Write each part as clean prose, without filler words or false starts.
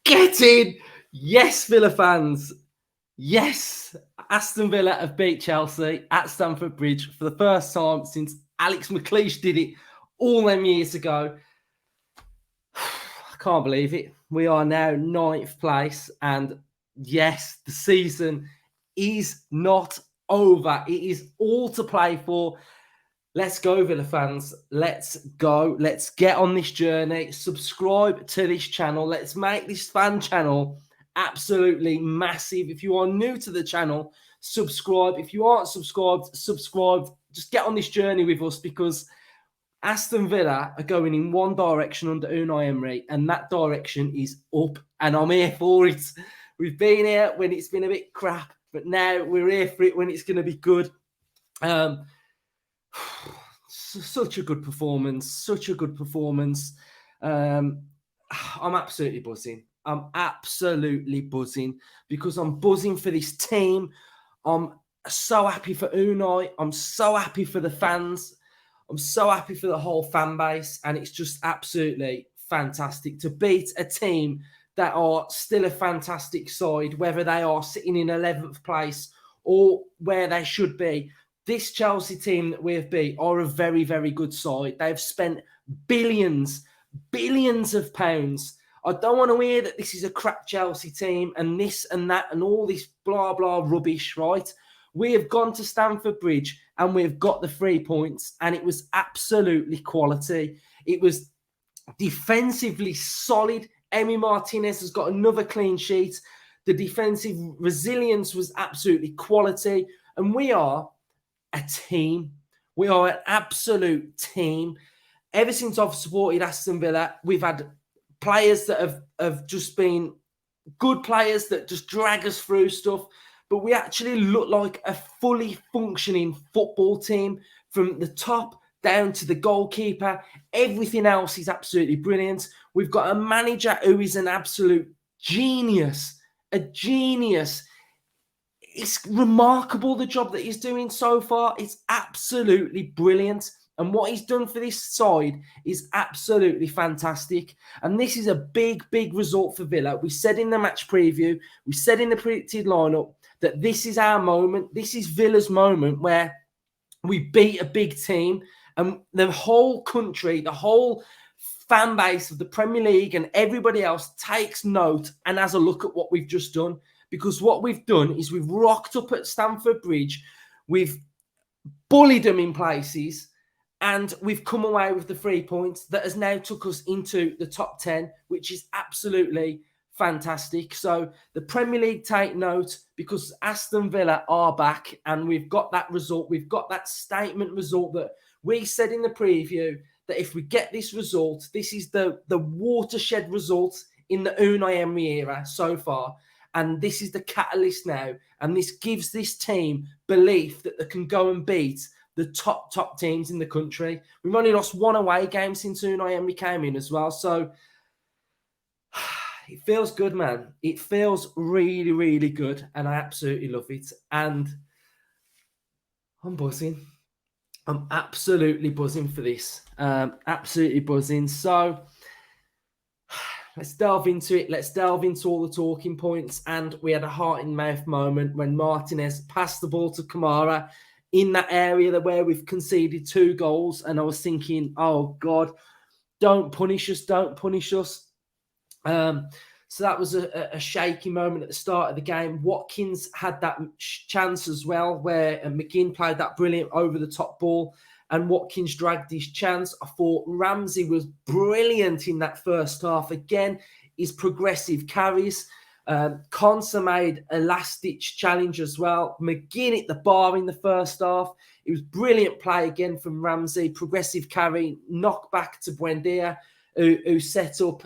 Get in! Yes, Villa fans. Yes, Aston Villa have beat Chelsea at Stamford Bridge for the first time since Alex McLeish did it all them years ago. I can't believe it. We are now 9th place, and yes, the season is not over. It is all to play for. Let's go, Villa fans. Let's go. Let's get on this journey. Subscribe to this channel. Let's make this fan channel absolutely massive. If you are new to the channel, subscribe. If you aren't subscribed, subscribe. Just get on this journey with us, because Aston Villa are going in one direction under Unai Emery, and that direction is up, and I'm here for it. We've been here when it's been a bit crap, but now we're here for it when it's going to be good. Such a good performance, such a good performance. I'm absolutely buzzing. I'm absolutely buzzing, because I'm buzzing for this team. I'm so happy for Unai. I'm so happy for the fans. I'm so happy for the whole fan base, and it's just absolutely fantastic to beat a team that are still a fantastic side, whether they are sitting in 11th place or where they should be. This Chelsea team that we've beat are a very, very good side. They've spent billions of pounds. I don't want to hear that this is a crap Chelsea team and this and that and all this blah, blah rubbish, right? We have gone to Stamford Bridge and we've got the 3 points, and it was absolutely quality. It was defensively solid. Emi Martinez has got another clean sheet. The defensive resilience was absolutely quality. And we are a team. We are an absolute team. Ever since I've supported Aston Villa, we've had players that have just been good players that just drag us through stuff. But we actually look like a fully functioning football team from the top down to the goalkeeper. Everything else is absolutely brilliant. We've got a manager who is an absolute genius, a genius. It's remarkable, the job that he's doing so far. It's absolutely brilliant. And what he's done for this side is absolutely fantastic. And this is a big, big result for Villa. We said in the match preview, we said in the predicted lineup that this is our moment. This is Villa's moment where we beat a big team, and the whole country, the whole fan base of the Premier League and everybody else takes note and has a look at what we've just done. Because what we've done is we've rocked up at Stamford Bridge, we've bullied them in places, and we've come away with the 3 points that has now took us into the top 10, which is absolutely fantastic. So the Premier League take note, because Aston Villa are back, and we've got that result. We've got that statement result that we said in the preview, that if we get this result, this is the watershed result in the Unai Emery era so far. And this is the catalyst now. And this gives this team belief that they can go and beat the top teams in the country. We've only lost one away game since Unai Emery came in as well. So it feels good, man. It feels really, really good. And I absolutely love it. And I'm buzzing. I'm absolutely buzzing for this. Absolutely buzzing. So let's delve into it. Let's delve into all the talking points. And we had a heart-in-mouth moment when Martinez passed the ball to Kamara in that area where we've conceded 2 goals. And I was thinking, oh, God, don't punish us. Don't punish us. So that was a shaky moment at the start of the game. Watkins had that chance as well, where McGinn played that brilliant over-the-top ball, and Watkins dragged his chance. I thought Ramsey was brilliant in that first half. Again, his progressive carries. Konsa made a last-ditch challenge as well. McGinn hit the bar in the first half. It was brilliant play again from Ramsey. Progressive carry, knock back to Buendia, who set up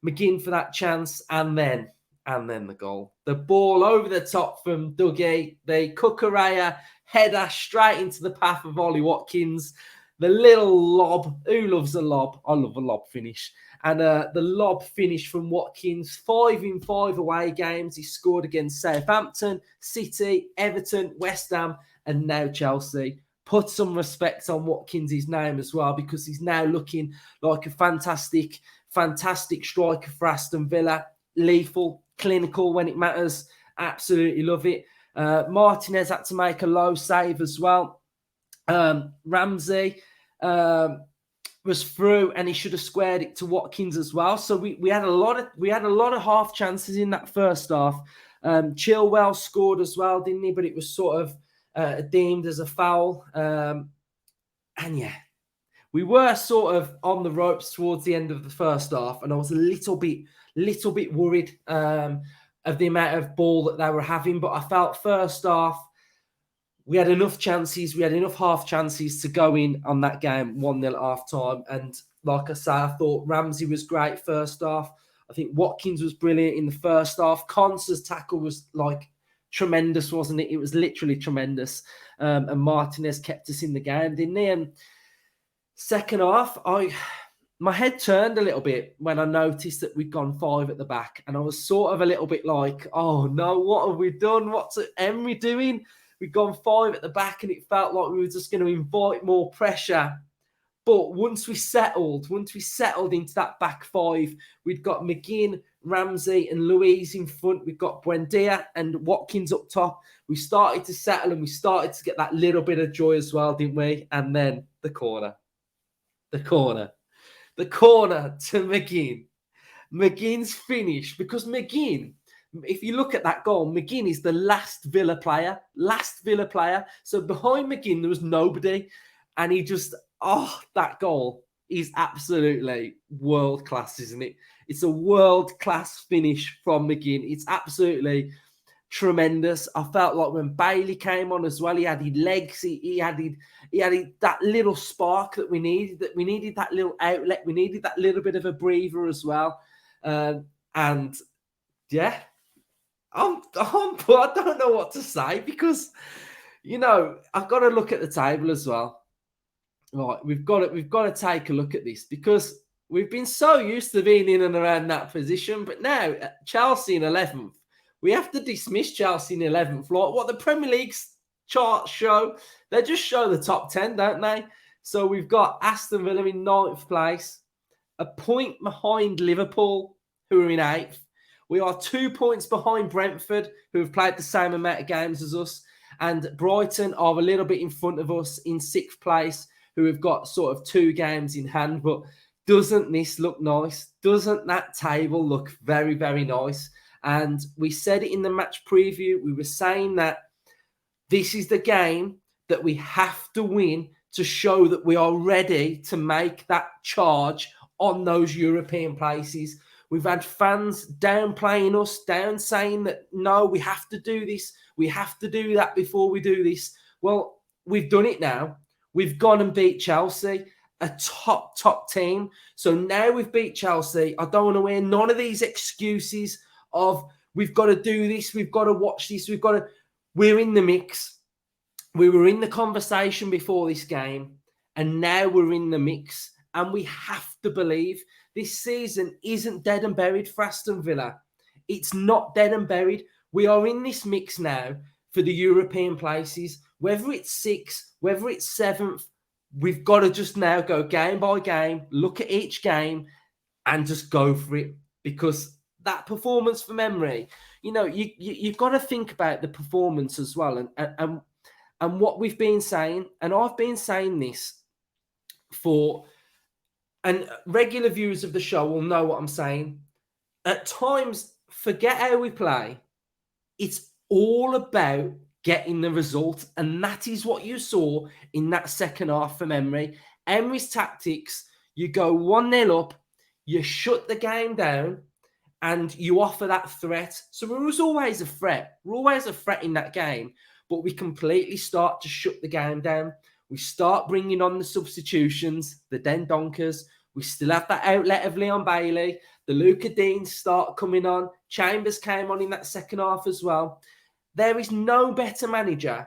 McGinn for that chance, and then the goal. The ball over the top from Dougie, the Cucurella header straight into the path of Ollie Watkins. The little lob. Who loves a lob? I love a lob finish. And the lob finish from Watkins, 5 in 5 away games. He scored against Southampton, City, Everton, West Ham, and now Chelsea. Put some respect on Watkins' name as well, because he's now looking like a fantastic striker for Aston Villa. Lethal, clinical when it matters. Absolutely love it. Martinez had to make a low save as well. Ramsey was through, and he should have squared it to Watkins as well. So we had a lot of half chances in that first half. Chilwell scored as well, didn't he? But it was sort of deemed as a foul. And yeah, we were sort of on the ropes towards the end of the first half, and I was a little bit worried of the amount of ball that they were having. But I felt first half, we had enough chances. We had enough half chances to go in on that game 1-0 at half time. And like I say, I thought Ramsey was great first half. I think Watkins was brilliant in the first half. Conser's tackle was like tremendous, wasn't it? It was literally tremendous. And Martinez kept us in the game, didn't he? And second half, my head turned a little bit when I noticed that we'd gone 5 at the back. And I was sort of a little bit like, oh no, what have we done? What's Emery doing? We'd gone 5 at the back, and it felt like we were just going to invite more pressure. But once we settled into that back 5, we'd got McGinn, Ramsey, and Louise in front. We've got Buendia and Watkins up top. We started to settle, and we started to get that little bit of joy as well, didn't we? And then the corner to McGinn. McGinn's finish, because McGinn, if you look at that goal, McGinn is the last Villa player. So behind McGinn, there was nobody. And he just, that goal is absolutely world-class, isn't it? It's a world-class finish from McGinn. It's absolutely tremendous. I felt like when Bailey came on as well, he added legs. He added that little spark that we needed. That we needed that little outlet. We needed that little bit of a breather as well. And yeah, I don't know what to say, because I've got to look at the table as well. Right, we've got to take a look at this, because we've been so used to being in and around that position, but now Chelsea in 11th. We have to dismiss Chelsea in 11th. Like what the Premier League's charts show, they just show the top 10, don't they? So we've got Aston Villa in 9th place, a point behind Liverpool, who are in 8th. We are 2 points behind Brentford, who have played the same amount of games as us. And Brighton are a little bit in front of us in 6th place, who have got sort of 2 games in hand. But doesn't this look nice? Doesn't that table look very, very nice? And we said it in the match preview. We were saying that this is the game that we have to win to show that we are ready to make that charge on those European places. We've had fans downplaying us, saying that, no, we have to do this. We have to do that before we do this. Well, we've done it now. We've gone and beat Chelsea, a top team. So now we've beat Chelsea. I don't want to hear none of these excuses of we've got to do this, we've got to watch this, we're in the mix. We were in the conversation before this game, and now we're in the mix. And we have to believe this season isn't dead and buried for Aston Villa. It's not dead and buried. We are in this mix now for the European places. Whether it's 6th, whether it's 7th, we've got to just now go game by game, look at each game, and just go for it. Because that performance from Emery, you've got to think about the performance as well. And what we've been saying, and I've been saying this and regular viewers of the show will know what I'm saying. At times, forget how we play. It's all about getting the result. And that is what you saw in that second half from Emery. Emery's tactics, you go 1-0 up, you shut the game down, and you offer that threat. So there was always a threat. We're always a threat in that game. But we completely start to shut the game down. We start bringing on the substitutions, the Dendonkers. We still have that outlet of Leon Bailey. The Luca Deans start coming on. Chambers came on in that second half as well. There is no better manager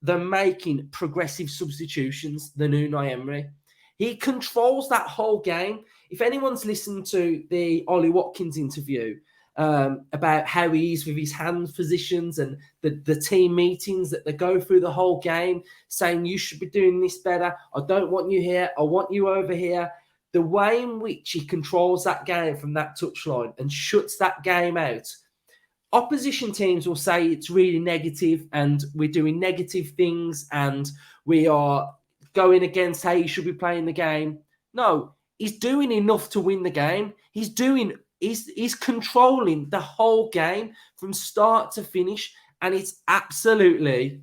than making progressive substitutions than Unai Emery. He controls that whole game. If anyone's listened to the Ollie Watkins interview about how he is with his hand positions and the team meetings that they go through the whole game, saying you should be doing this better. I don't want you here. I want you over here. The way in which he controls that game from that touchline and shuts that game out. Opposition teams will say it's really negative and we're doing negative things and we are going against how you should be playing the game. No, he's doing enough to win the game. He's controlling the whole game from start to finish, and it's absolutely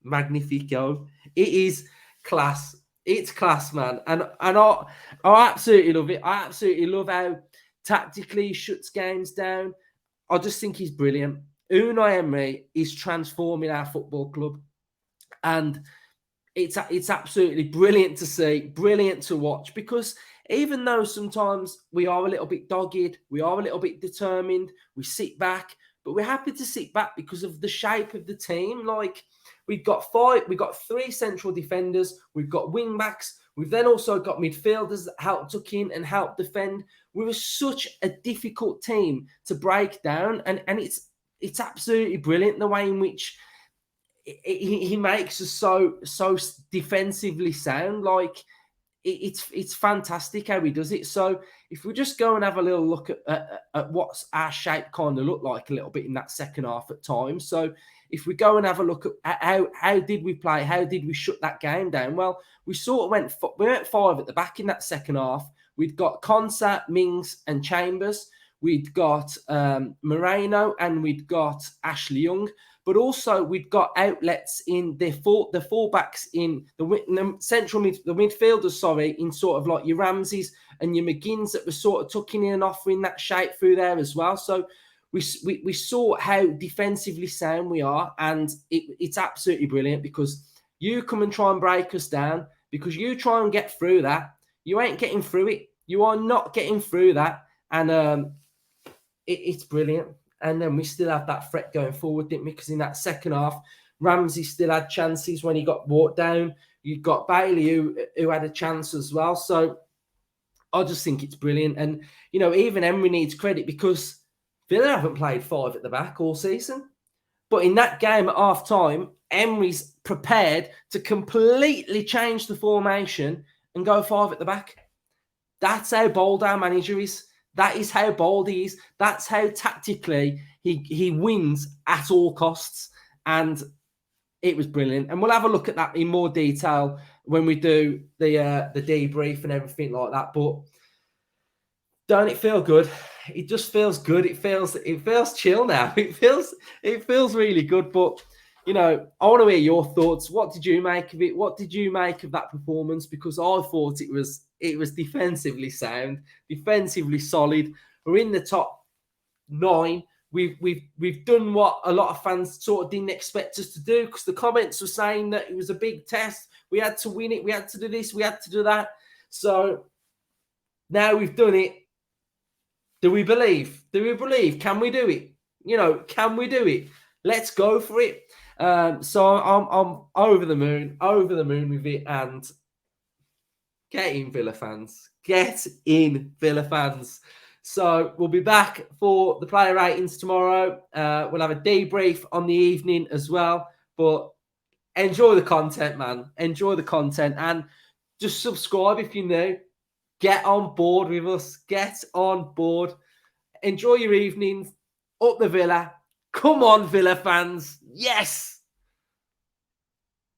magnifico. It is class. It's class, man. And I absolutely love it. I absolutely love how tactically he shuts games down. I just think he's brilliant. Unai Emery is transforming our football club. And it's absolutely brilliant to see, brilliant to watch, because even though sometimes we are a little bit dogged, we are a little bit determined, we sit back, but we're happy to sit back because of the shape of the team. Like, we've got three central defenders, we've got wing backs, we've then also got midfielders that help tuck in and help defend. We were such a difficult team to break down, and it's absolutely brilliant the way in which he makes us so defensively sound. Like, it's fantastic how he does it. So if we just go and have a little look at what's our shape kind of look like a little bit in that second half at times. So if we go and have a look at how did we play, how did we shut that game down? Well, we sort of went 5 at the back in that second half. We'd got Konsa, Mings and Chambers. We'd got Moreno and we'd got Ashley Young. But also we'd got outlets in the fullbacks in the central the midfielders, in sort of like your Ramseys and your McGinns that were sort of tucking in and offering that shape through there as well. So we saw how defensively sound we are, and it's absolutely brilliant because you come and try and break us down, because you try and get through that. You ain't getting through it. You are not getting through that. And it's brilliant. And then we still have that threat going forward, didn't we? Because in that second half, Ramsey still had chances when he got brought down. You've got Bailey who had a chance as well. So I just think it's brilliant. And, even Emery needs credit because Villa haven't played 5 at the back all season. But in that game at half-time, Emery's prepared to completely change the formation and go 5 at the back. That's how bold our manager is. That is how bold he is. That's how tactically he wins at all costs. And it was brilliant. And we'll have a look at that in more detail when we do the debrief and everything like that. But don't it feel good? It just feels good. It feels chill now. It feels really good. But I want to hear your thoughts. What did you make of it? What did you make of that performance? Because I thought it was defensively sound, defensively solid. We're in the top 9. We've done what a lot of fans sort of didn't expect us to do, because the comments were saying that it was a big test. We had to win it. We had to do this. We had to do that. So now we've done it. Do we believe? Can we do it? Can we do it? Let's go for it. So I'm over the moon with it. And get in, Villa fans. Get in, Villa fans. So we'll be back for the player ratings tomorrow. We'll have a debrief on the evening as well. But enjoy the content, man. Enjoy the content. And just subscribe if you're new. Get on board with us. Get on board. Enjoy your evenings. Up the Villa. Come on, Villa fans. Yes.